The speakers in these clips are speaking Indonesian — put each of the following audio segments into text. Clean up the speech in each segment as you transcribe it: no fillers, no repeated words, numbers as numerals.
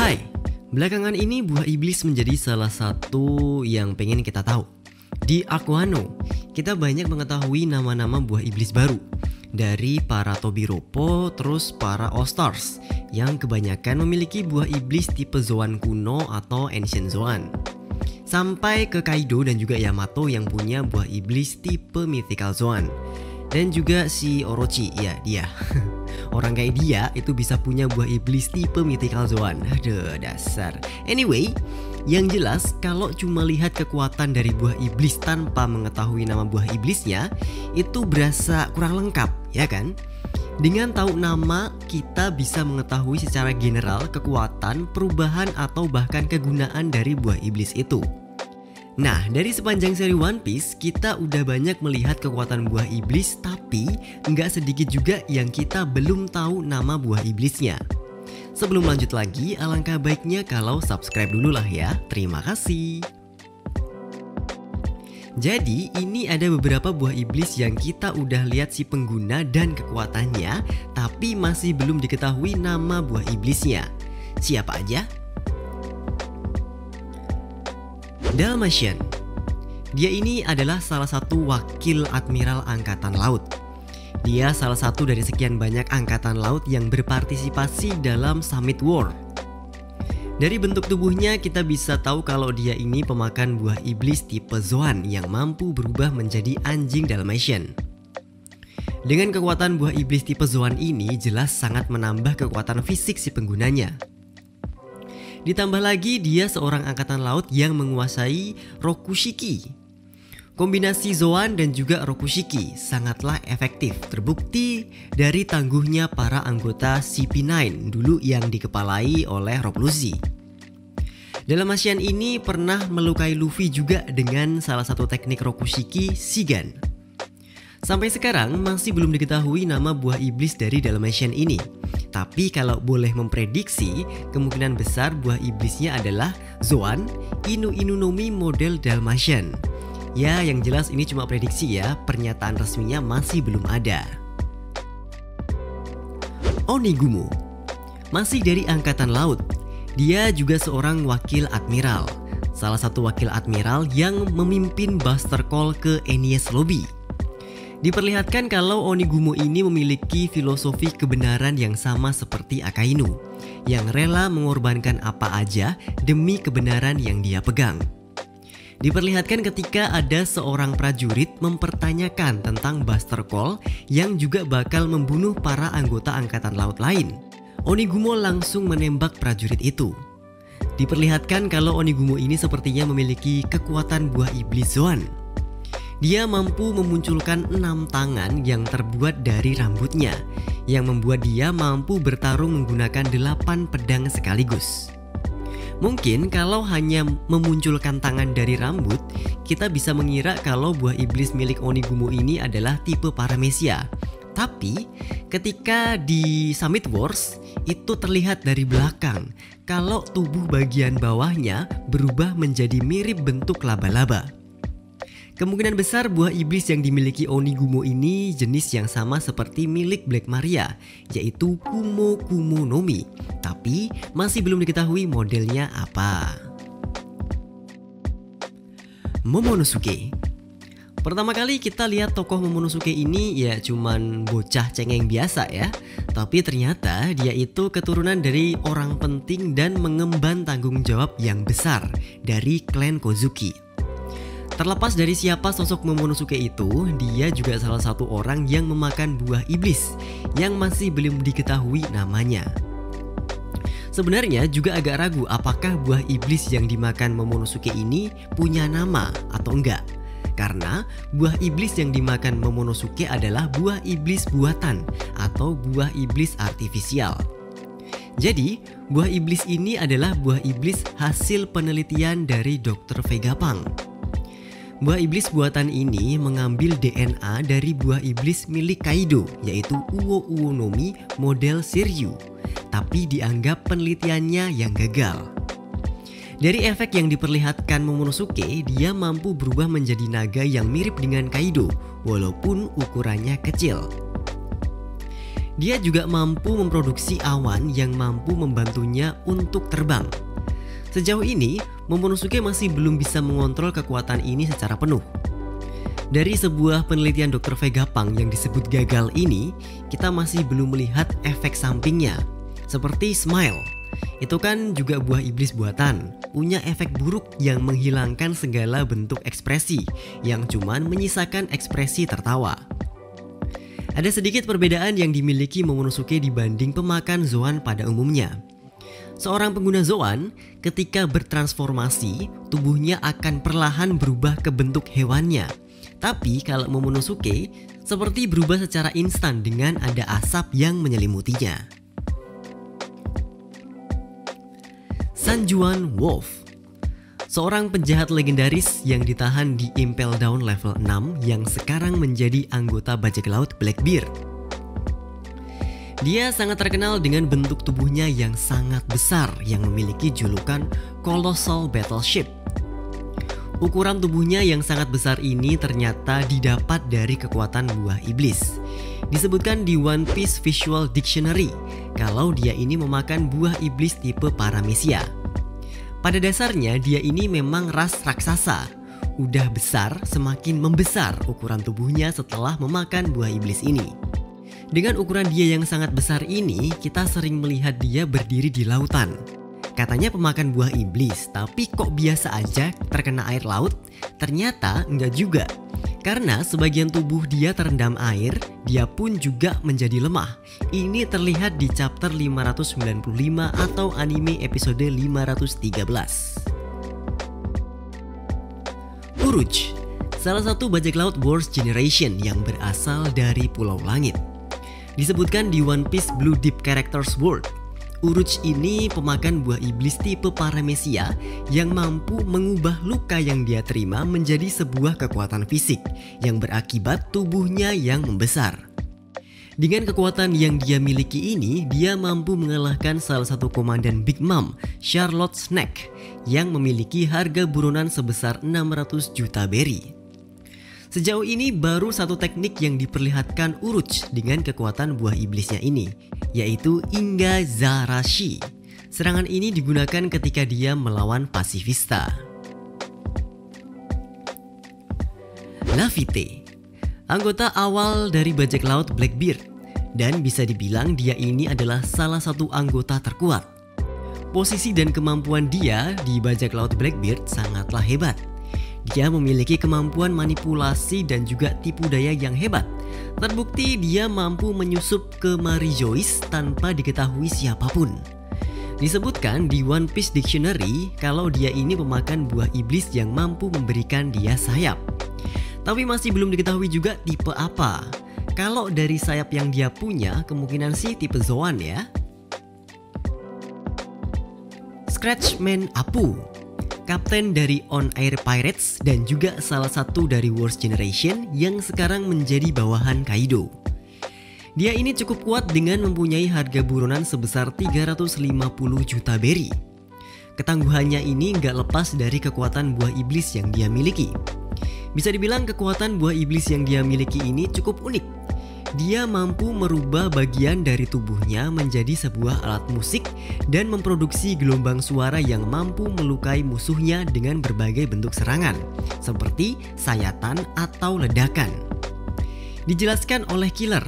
Hai, belakangan ini buah iblis menjadi salah satu yang pengen kita tahu. Di Aquano, kita banyak mengetahui nama-nama buah iblis baru. Dari para Tobiropo, terus para All-Stars, yang kebanyakan memiliki buah iblis tipe Zoan kuno atau Ancient Zoan. Sampai ke Kaido dan juga Yamato yang punya buah iblis tipe Mythical Zoan. Dan juga si Orochi, ya dia. Orang kayak dia itu bisa punya buah iblis tipe Mythical Zoan. Aduh, dasar. Anyway, yang jelas kalau cuma lihat kekuatan dari buah iblis tanpa mengetahui nama buah iblisnya, itu berasa kurang lengkap, ya kan? Dengan tahu nama, kita bisa mengetahui secara general kekuatan, perubahan, atau bahkan kegunaan dari buah iblis itu. Nah, dari sepanjang seri One Piece, kita udah banyak melihat kekuatan buah iblis, tapi nggak sedikit juga yang kita belum tahu nama buah iblisnya. Sebelum lanjut lagi, alangkah baiknya kalau subscribe dulu lah ya. Terima kasih. Jadi, ini ada beberapa buah iblis yang kita udah lihat si pengguna dan kekuatannya, tapi masih belum diketahui nama buah iblisnya. Siapa aja? Dalmatian. Dia ini adalah salah satu wakil admiral angkatan laut. Dia salah satu dari sekian banyak angkatan laut yang berpartisipasi dalam Summit War. Dari bentuk tubuhnya kita bisa tahu kalau dia ini pemakan buah iblis tipe Zoan yang mampu berubah menjadi anjing Dalmatian. Dengan kekuatan buah iblis tipe Zoan ini jelas sangat menambah kekuatan fisik si penggunanya. Ditambah lagi dia seorang angkatan laut yang menguasai Rokushiki. Kombinasi Zoan dan juga Rokushiki sangatlah efektif, terbukti dari tangguhnya para anggota CP9 dulu yang dikepalai oleh Rob Lucci. Dalmatian ini pernah melukai Luffy juga dengan salah satu teknik Rokushiki, Shigan. Sampai sekarang masih belum diketahui nama buah iblis dari Dalmatian ini. Tapi kalau boleh memprediksi, kemungkinan besar buah iblisnya adalah Zoan Inu Inu Nomi model Dalmatian. Ya, yang jelas ini cuma prediksi ya, pernyataan resminya masih belum ada. Onigumo. Masih dari angkatan laut. Dia juga seorang wakil admiral. Salah satu wakil admiral yang memimpin Buster Call ke Enies Lobby. Diperlihatkan kalau Onigumo ini memiliki filosofi kebenaran yang sama seperti Akainu, yang rela mengorbankan apa aja demi kebenaran yang dia pegang. Diperlihatkan ketika ada seorang prajurit mempertanyakan tentang Buster Call yang juga bakal membunuh para anggota angkatan laut lain. Onigumo langsung menembak prajurit itu. Diperlihatkan kalau Onigumo ini sepertinya memiliki kekuatan buah iblis Zoan. Dia mampu memunculkan 6 tangan yang terbuat dari rambutnya, yang membuat dia mampu bertarung menggunakan 8 pedang sekaligus. Mungkin kalau hanya memunculkan tangan dari rambut, kita bisa mengira kalau buah iblis milik Onigumo ini adalah tipe Paramecia. Tapi ketika di Summit Wars, itu terlihat dari belakang kalau tubuh bagian bawahnya berubah menjadi mirip bentuk laba-laba. Kemungkinan besar buah iblis yang dimiliki Onigumo ini jenis yang sama seperti milik Black Maria, yaitu Kumo Kumo Nomi. Tapi masih belum diketahui modelnya apa. Momonosuke. Pertama kali kita lihat tokoh Momonosuke ini ya cuman bocah cengeng biasa ya. Tapi ternyata dia itu keturunan dari orang penting dan mengemban tanggung jawab yang besar dari klan Kozuki. Terlepas dari siapa sosok Momonosuke itu, dia juga salah satu orang yang memakan buah iblis yang masih belum diketahui namanya. Sebenarnya juga agak ragu apakah buah iblis yang dimakan Momonosuke ini punya nama atau enggak. Karena buah iblis yang dimakan Momonosuke adalah buah iblis buatan atau buah iblis artifisial. Jadi, buah iblis ini adalah buah iblis hasil penelitian dari Dr. Vegapunk. Buah iblis buatan ini mengambil DNA dari buah iblis milik Kaido, yaitu Uo Uo Nomi model Shiryu, tapi dianggap penelitiannya yang gagal. Dari efek yang diperlihatkan Momonosuke, dia mampu berubah menjadi naga yang mirip dengan Kaido, walaupun ukurannya kecil. Dia juga mampu memproduksi awan yang mampu membantunya untuk terbang. Sejauh ini, Momonosuke masih belum bisa mengontrol kekuatan ini secara penuh. Dari sebuah penelitian Dr. Vegapunk yang disebut gagal ini, kita masih belum melihat efek sampingnya. Seperti Smile, itu kan juga buah iblis buatan, punya efek buruk yang menghilangkan segala bentuk ekspresi, yang cuman menyisakan ekspresi tertawa. Ada sedikit perbedaan yang dimiliki Momonosuke dibanding pemakan Zoan pada umumnya. Seorang pengguna Zoan, ketika bertransformasi, tubuhnya akan perlahan berubah ke bentuk hewannya. Tapi kalau Momonosuke, seperti berubah secara instan dengan ada asap yang menyelimutinya. Sanjuan Wolf, seorang penjahat legendaris yang ditahan di Impel Down level 6 yang sekarang menjadi anggota bajak laut Blackbeard. Dia sangat terkenal dengan bentuk tubuhnya yang sangat besar yang memiliki julukan Colossal Battleship. Ukuran tubuhnya yang sangat besar ini ternyata didapat dari kekuatan buah iblis. Disebutkan di One Piece Visual Dictionary kalau dia ini memakan buah iblis tipe Paramecia. Pada dasarnya dia ini memang ras raksasa. Udah besar semakin membesar ukuran tubuhnya setelah memakan buah iblis ini. Dengan ukuran dia yang sangat besar ini, kita sering melihat dia berdiri di lautan. Katanya pemakan buah iblis, tapi kok biasa aja terkena air laut? Ternyata enggak juga. Karena sebagian tubuh dia terendam air, dia pun juga menjadi lemah. Ini terlihat di chapter 595 atau anime episode 513. Uruj, salah satu bajak laut Worst Generation yang berasal dari Pulau Langit. Disebutkan di One Piece Blue Deep Characters World, Uruj ini pemakan buah iblis tipe Paramecia yang mampu mengubah luka yang dia terima menjadi sebuah kekuatan fisik yang berakibat tubuhnya yang membesar. Dengan kekuatan yang dia miliki ini, dia mampu mengalahkan salah satu komandan Big Mom, Charlotte Snack, yang memiliki harga buronan sebesar 600 juta berry. Sejauh ini baru satu teknik yang diperlihatkan Uruj dengan kekuatan buah iblisnya ini, yaitu Inga Zarashi. Serangan ini digunakan ketika dia melawan Pasifista. Laffy, anggota awal dari bajak laut Blackbeard, dan bisa dibilang dia ini adalah salah satu anggota terkuat. Posisi dan kemampuan dia di bajak laut Blackbeard sangatlah hebat. Dia memiliki kemampuan manipulasi dan juga tipu daya yang hebat. Terbukti dia mampu menyusup ke Mary Joyce tanpa diketahui siapapun. Disebutkan di One Piece Dictionary kalau dia ini pemakan buah iblis yang mampu memberikan dia sayap. Tapi masih belum diketahui juga tipe apa. Kalau dari sayap yang dia punya, kemungkinan sih tipe Zoan ya. Scratchman Apu, kapten dari On Air Pirates dan juga salah satu dari Worst Generation yang sekarang menjadi bawahan Kaido. Dia ini cukup kuat dengan mempunyai harga buronan sebesar 350 juta berry. Ketangguhannya ini nggak lepas dari kekuatan buah iblis yang dia miliki. Bisa dibilang kekuatan buah iblis yang dia miliki ini cukup unik. Dia mampu merubah bagian dari tubuhnya menjadi sebuah alat musik dan memproduksi gelombang suara yang mampu melukai musuhnya dengan berbagai bentuk serangan, seperti sayatan atau ledakan. Dijelaskan oleh Killer,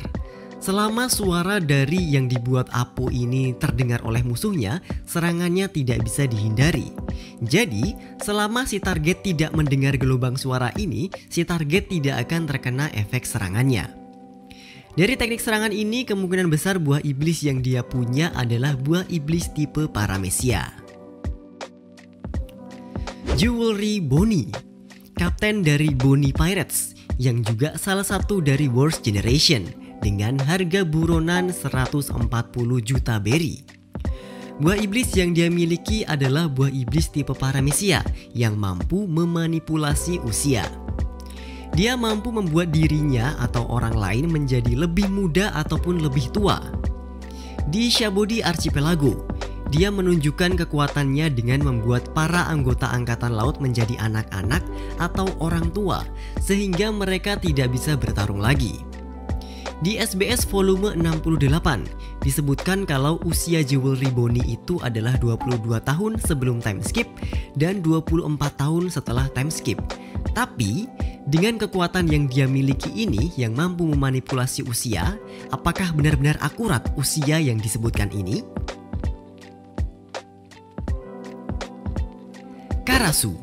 selama suara dari yang dibuat Apu ini terdengar oleh musuhnya, serangannya tidak bisa dihindari. Jadi, selama si target tidak mendengar gelombang suara ini, si target tidak akan terkena efek serangannya. Dari teknik serangan ini, kemungkinan besar buah iblis yang dia punya adalah buah iblis tipe Paramecia. Jewelry Bonnie, kapten dari Bonnie Pirates, yang juga salah satu dari Worst Generation, dengan harga buronan 140 juta berry. Buah iblis yang dia miliki adalah buah iblis tipe Paramecia yang mampu memanipulasi usia. Dia mampu membuat dirinya atau orang lain menjadi lebih muda ataupun lebih tua. Di Shabody Archipelago, dia menunjukkan kekuatannya dengan membuat para anggota angkatan laut menjadi anak-anak atau orang tua, sehingga mereka tidak bisa bertarung lagi. Di SBS volume 68 disebutkan kalau usia Jewelry Bonnie itu adalah 22 tahun sebelum time skip dan 24 tahun setelah time skip. Tapi dengan kekuatan yang dia miliki ini yang mampu memanipulasi usia, apakah benar-benar akurat usia yang disebutkan ini? Karasu,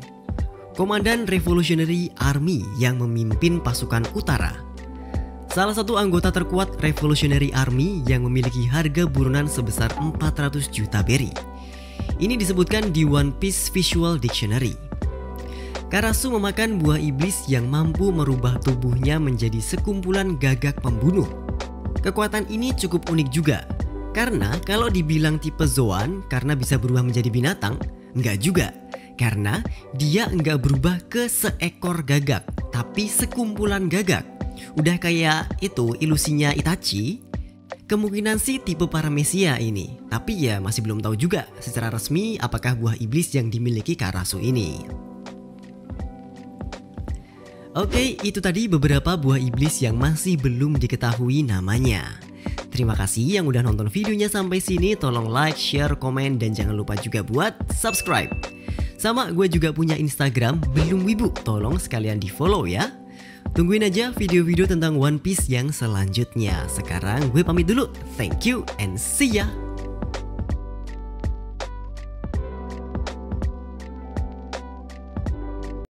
Komandan Revolutionary Army yang memimpin pasukan utara. Salah satu anggota terkuat Revolutionary Army yang memiliki harga buronan sebesar 400 juta berry. Ini disebutkan di One Piece Visual Dictionary. Karasu memakan buah iblis yang mampu merubah tubuhnya menjadi sekumpulan gagak pembunuh. Kekuatan ini cukup unik juga, karena kalau dibilang tipe Zoan karena bisa berubah menjadi binatang, enggak juga. Karena dia enggak berubah ke seekor gagak, tapi sekumpulan gagak. Udah kayak itu ilusinya Itachi. Kemungkinan sih tipe Paramecia ini, tapi ya masih belum tahu juga secara resmi apakah buah iblis yang dimiliki Karasu ini. Oke, itu tadi beberapa buah iblis yang masih belum diketahui namanya. Terima kasih yang udah nonton videonya sampai sini. Tolong like, share, komen, dan jangan lupa juga buat subscribe. Sama gue juga punya Instagram Belum Wibu, tolong sekalian di follow ya. Tungguin aja video-video tentang One Piece yang selanjutnya. Sekarang gue pamit dulu. Thank you and see ya.